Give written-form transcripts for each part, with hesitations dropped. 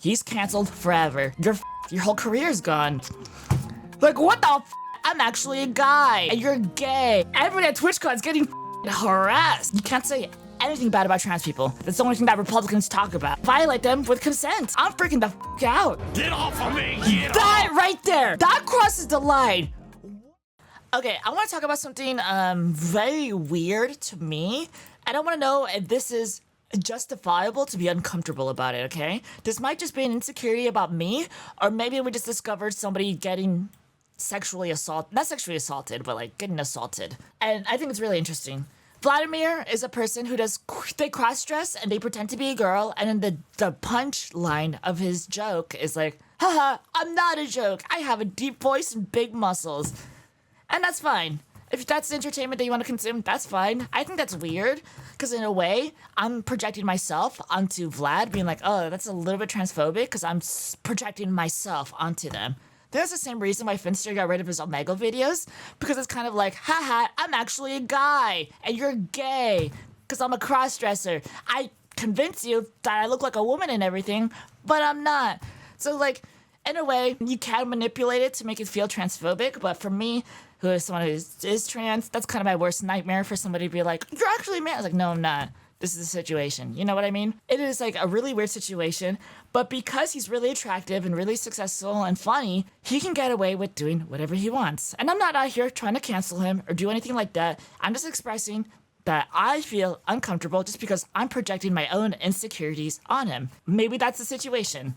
He's canceled forever. Your whole career's gone. Like, what the f? I'm actually a guy, and you're gay. Everyone at TwitchCon is getting harassed. You can't say anything bad about trans people. That's the only thing that Republicans talk about. Violate them with consent. I'm freaking the f out. Get off of me! Get That off! right there, that crosses the line. Okay, I want to talk about something very weird to me. And I want to know if this is justifiable to be uncomfortable about it, okay? This might just be an insecurity about me, or maybe we just discovered somebody getting sexually assaulted, not sexually assaulted, but like getting assaulted. And I think it's really interesting. Vladimir is a person who they cross-dress and they pretend to be a girl, and then the punchline of his joke is like, haha, I'm not a joke. I have a deep voice and big muscles. And that's fine. If that's entertainment that you want to consume, that's fine. I think that's weird, because in a way, I'm projecting myself onto Vlad, being like, oh, that's a little bit transphobic, because I'm projecting myself onto them. There's the same reason why Finster got rid of his Omega videos, because it's kind of like, haha, I'm actually a guy, and you're gay, because I'm a cross-dresser. I convince you that I look like a woman and everything, but I'm not. So, like, in a way, you can manipulate it to make it feel transphobic, but for me, who is someone who is trans, that's kind of my worst nightmare, for somebody to be like, you're actually a man. I was like, no, I'm not. This is a situation. You know what I mean? It is like a really weird situation, but because he's really attractive and really successful and funny, he can get away with doing whatever he wants. And I'm not out here trying to cancel him or do anything like that. I'm just expressing that I feel uncomfortable just because I'm projecting my own insecurities on him. Maybe that's the situation.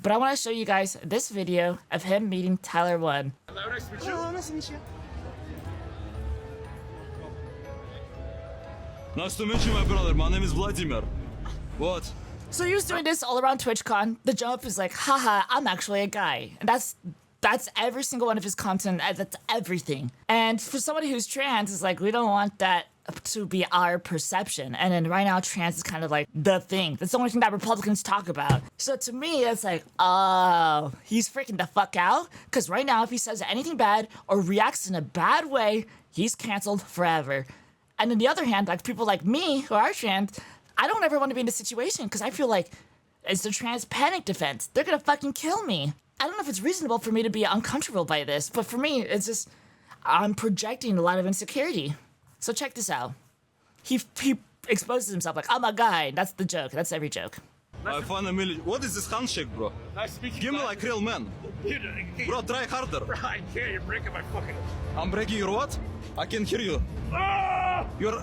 But I want to show you guys this video of him meeting Tyler 1. Hello, nice to meet you. Hello, nice to meet you. Nice to meet you, my brother. My name is Vladimir. What? So he was doing this all around TwitchCon. The jump is like, haha, I'm actually a guy. And that's every single one of his content. That's everything. And for somebody who's trans, it's like, we don't want that to be our perception. And then right now, trans is kind of like the thing. That's the only thing that Republicans talk about. So to me, it's like, oh, he's freaking the fuck out. Because right now, if he says anything bad or reacts in a bad way, he's canceled forever. And on the other hand, like people like me who are trans, I don't ever want to be in this situation because I feel like it's the trans panic defense. They're gonna fucking kill me. I don't know if it's reasonable for me to be uncomfortable by this, but for me, it's just, I'm projecting a lot of insecurity. So check this out. He exposes himself like, I'm a guy. That's the joke. That's every joke. I find a million. What is this handshake, bro? Nice to meet you. Give me like real man. Bro, try harder. I can't. You're breaking my fucking. I'm breaking your what? I can hear you. Ah! You're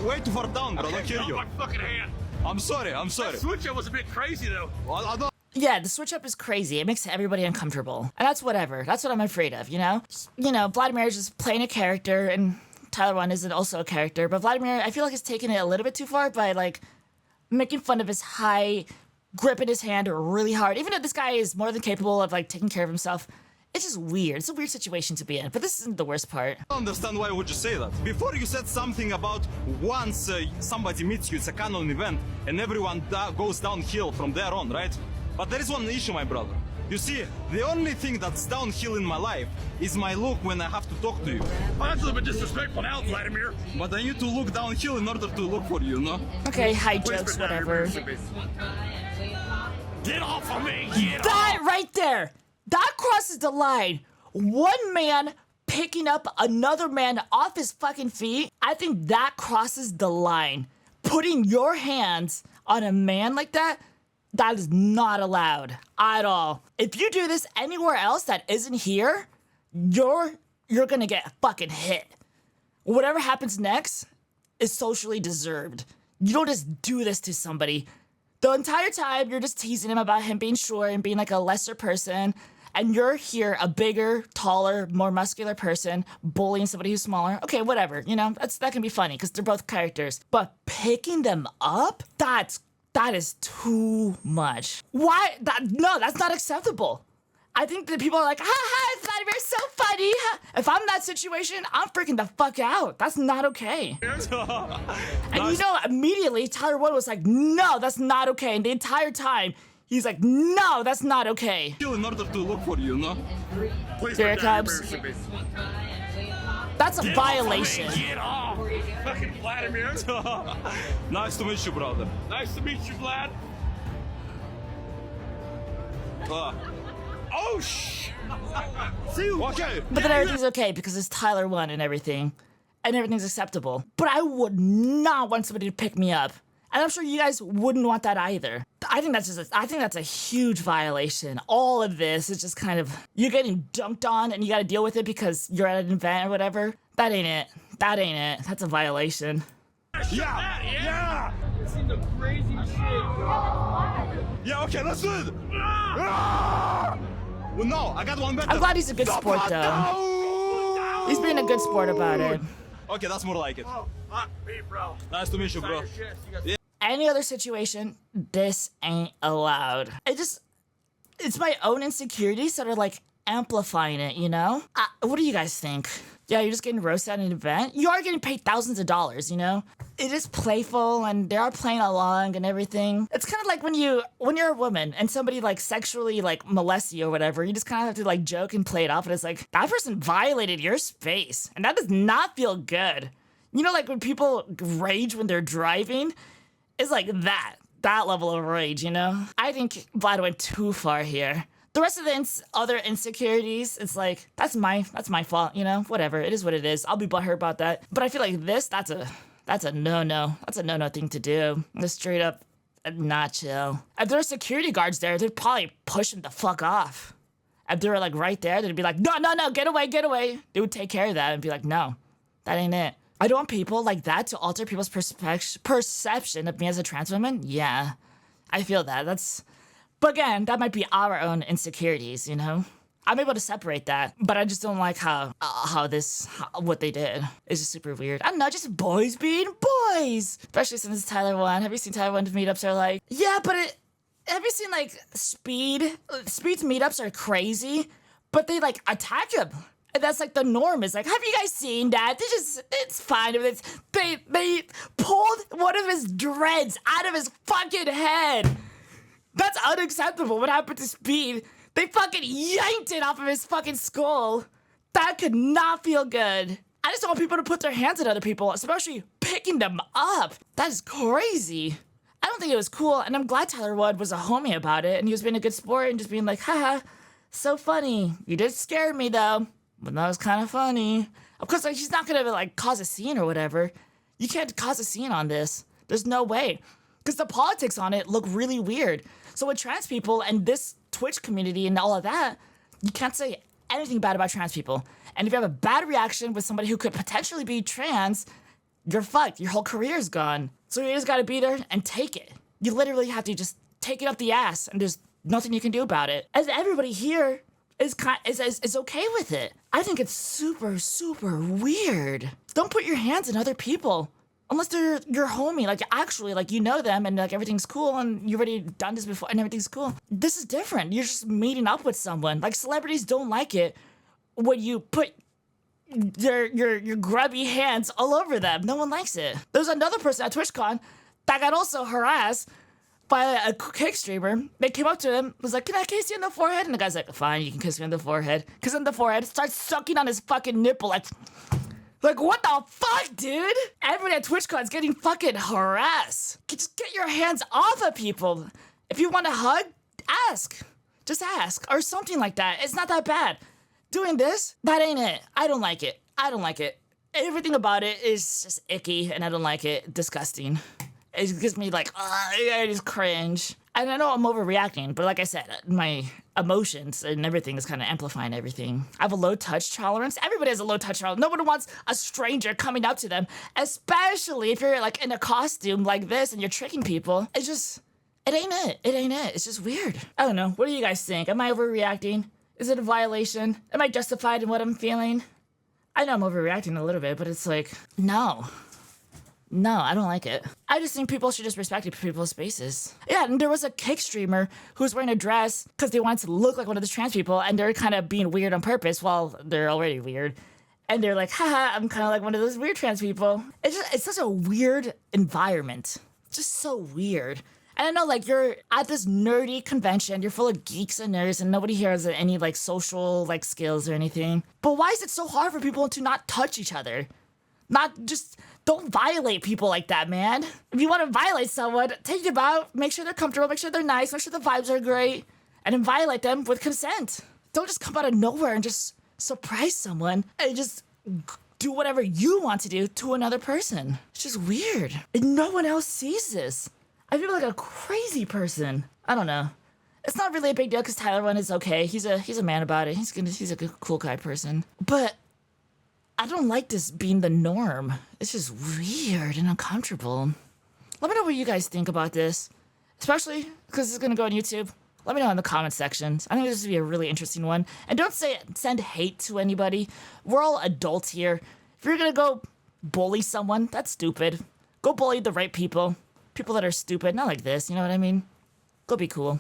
way too far down, bro. I don't hear you. My fucking hand. I'm sorry. I'm sorry. The switch up was a bit crazy though. I don't. Yeah, the switch up is crazy. It makes everybody uncomfortable. And that's whatever. That's what I'm afraid of, you know? You know, Vladimir is just playing a character, and Tyler 1 isn't also a character. But Vladimir, I feel like he's taking it a little bit too far by, like, making fun of his high grip in his hand really hard. Even though this guy is more than capable of, like, taking care of himself, it's just weird. It's a weird situation to be in. But this isn't the worst part. I don't understand why would you say that. Before you said something about once somebody meets you, it's a canon event, and everyone goes downhill from there on, right? But there is one issue, my brother. You see, the only thing that's downhill in my life is my look when I have to talk to you. Oh, that's a little bit disrespectful now, Vladimir. But I need to look downhill in order to look for you, no? Okay, high jokes, whatever. Get off of me! Get That off! right there! That crosses the line. One man picking up another man off his fucking feet. I think that crosses the line. Putting your hands on a man like that, that is not allowed at all. If you do this anywhere else that isn't here, you're gonna get fucking hit. Whatever happens next is socially deserved. You don't just do this to somebody. The entire time, you're just teasing him about him being short and being like a lesser person, and you're here, a bigger, taller, more muscular person, bullying somebody who's smaller. Okay, whatever, you know, that can be funny because they're both characters. But picking them up, that is too much. Why? No, that's not acceptable. I think that people are like, ha ha, it's Vladimir, so funny. If I'm in that situation, I'm freaking the fuck out. That's not okay. And you know, immediately Tyler 1 was like, no, that's not okay. And the entire time, he's like, no, that's not okay. In order to look for you, no? Please Here it don't comes. embarrass me. That's a Get off of me, violation. Get off! Fucking Vladimir. Nice to meet you, brother. Nice to meet you, Vlad. Oh, shh. See, Okay. But then everything's okay because it's Tyler 1 and everything. And everything's acceptable. But I would not want somebody to pick me up. And I'm sure you guys wouldn't want that either. I think that's a huge violation. All of this is just kind of, you're getting dunked on and you gotta deal with it because you're at an event or whatever. That ain't it. That ain't it. That's a violation. yeah. Seen the crazy shit. Yeah, okay, let's do it. Ah! Well, no, I got one better. I'm glad he's a good sport though. He's being a good sport about it. Okay, that's more like it. Oh, fuck me, bro. Nice to meet you, bro. Any other situation, this ain't allowed. It's my own insecurities that are like amplifying it, you know? What do you guys think? Yeah, you're just getting roasted at an event. You are getting paid thousands of dollars, you know? It is playful and they are playing along and everything. It's kind of like when you're a woman and somebody like sexually like molests you or whatever, you just kind of have to like joke and play it off and it's like, that person violated your space and that does not feel good. You know, like when people rage when they're driving, it's like that level of rage, you know? I think Vlad went too far here. The rest of the other insecurities, it's like, that's my fault, you know? Whatever, it is what it is. I'll be butthurt about that. But I feel like that's a no-no. That's a no-no thing to do. Just straight up not chill. If there were security guards there, they'd probably push him the fuck off. If they were like right there, they'd be like, no, get away. They would take care of that and be like, no, that ain't it. I don't want people like that to alter people's perception of me as a trans woman. Yeah, I feel that. But again, that might be our own insecurities, you know? I'm able to separate that, but I just don't like what they did. It's just super weird. I don't know, just boys being boys. Especially since it's Tyler 1. Have you seen Tyler 1's meetups are like, yeah, but have you seen like Speed's meetups are crazy, but they like attack him. And that's like the norm. Is like, have you guys seen that? It's fine. They pulled one of his dreads out of his fucking head. That's unacceptable. What happened to Speed? They fucking yanked it off of his fucking skull. That could not feel good. I just don't want people to put their hands on other people, especially picking them up. That is crazy. I don't think it was cool, and I'm glad Tyler Wood was a homie about it, and he was being a good sport and just being like, haha, so funny. You did scare me, though. But that was kind of funny. Of course, like, she's not gonna, like, cause a scene or whatever. You can't cause a scene on this. There's no way. Because the politics on it look really weird. So with trans people and this Twitch community and all of that, you can't say anything bad about trans people. And if you have a bad reaction with somebody who could potentially be trans, you're fucked. Your whole career's gone. So you just gotta be there and take it. You literally have to just take it up the ass, and there's nothing you can do about it. As everybody here is okay with it. I think it's super, super weird. Don't put your hands on other people. Unless they're your homie, like actually, like you know them and like everything's cool and you've already done this before and everything's cool. This is different. You're just meeting up with someone. Like celebrities don't like it when you put your grubby hands all over them. No one likes it. There's another person at TwitchCon that got also harassed by a cake streamer. They came up to him, was like, can I kiss you on the forehead? And the guy's like, fine, you can kiss me on the forehead. Kiss him on the forehead, starts sucking on his fucking nipple like, what the fuck, dude? Everybody at TwitchCon is getting fucking harassed. Just get your hands off of people. If you want a hug, ask. Just ask. Or something like that. It's not that bad. Doing this, that ain't it. I don't like it. Everything about it is just icky, and I don't like it. Disgusting. It gives me like, I just cringe. And I know I'm overreacting, but like I said, my emotions and everything is kind of amplifying everything. I have a low touch tolerance. Everybody has a low touch tolerance. Nobody wants a stranger coming up to them, especially if you're like in a costume like this and you're tricking people. It ain't it. It's just weird. I don't know. What do you guys think? Am I overreacting? Is it a violation? Am I justified in what I'm feeling? I know I'm overreacting a little bit, but it's like, no, I don't like it. I just think people should just respect people's spaces. Yeah, and there was a cake streamer who was wearing a dress because they wanted to look like one of the trans people, and they're kind of being weird on purpose while they're already weird. And they're like, haha, I'm kind of like one of those weird trans people. It's such a weird environment. Just so weird. And I know, like, you're at this nerdy convention, you're full of geeks and nerds, and nobody here has any, like, social, like, skills or anything. But why is it so hard for people to not touch each other? Don't violate people like that, man. If you want to violate someone, take them out, make sure they're comfortable, make sure they're nice, make sure the vibes are great, and then violate them with consent. Don't just come out of nowhere and just surprise someone and just do whatever you want to do to another person. It's just weird. And no one else sees this. I feel like a crazy person. I don't know. It's not really a big deal because Tyler one is okay. He's a man about it. He's a good, cool guy person. But I don't like this being the norm. It's just weird and uncomfortable. Let me know what you guys think about this, especially because it's gonna go on YouTube. Let me know in the comment sections. I think this would be a really interesting one. And don't send hate to anybody. We're all adults here. If you're gonna go bully someone, that's stupid. Go bully the right people. People that are stupid, not like this, you know what I mean? Go be cool.